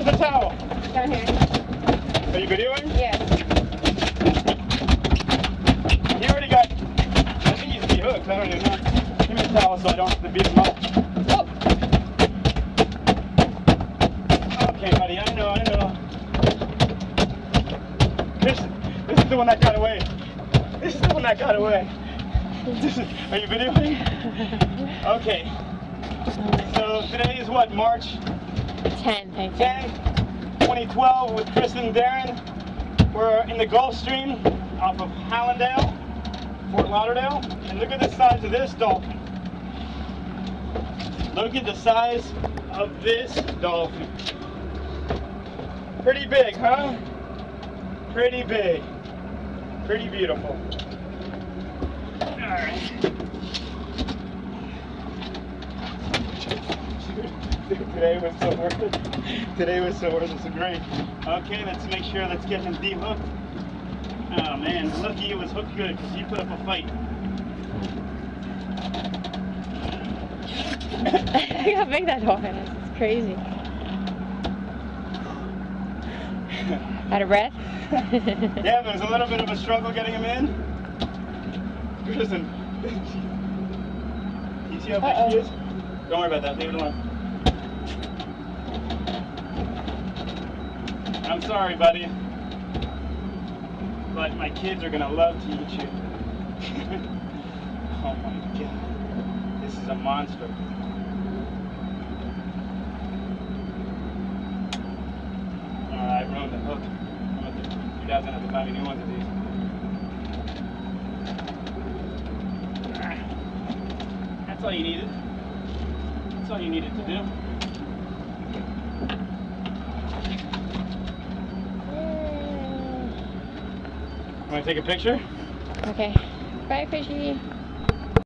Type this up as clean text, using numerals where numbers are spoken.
Where's the towel? Down here. Are you videoing? Yes. He already got, I think he's de-hooked. I don't even know. Give me the towel so I don't have to beat him up. Oh. Okay, buddy, I know. This is the one that got away. This is the one that got away. Are you videoing? Okay. So today is what, March 10, I think. 10, 2012 with Capt Darin. We're in the Gulf Stream off of Hallandale, Fort Lauderdale. And look at the size of this dolphin. Look at the size of this dolphin. Pretty big, huh? Pretty big. Pretty beautiful. Alright. Today was so worth it. Today was so worth it. So great. Okay, let's make sure. Let's get him de-hooked. Oh man, lucky he was hooked good because he put up a fight. Look how big that dolphin is. It's crazy. Out of breath? Yeah, there's a little bit of a struggle getting him in. Listen. You see how big he is? Don't worry about that. Leave it alone. I'm sorry, buddy, but my kids are gonna love to eat you. Oh my God, this is a monster. I ruined the hook. You guys gonna have to buy me new ones of these. That's all you needed. That's all you needed to do. Want to take a picture? Okay. Bye, fishy.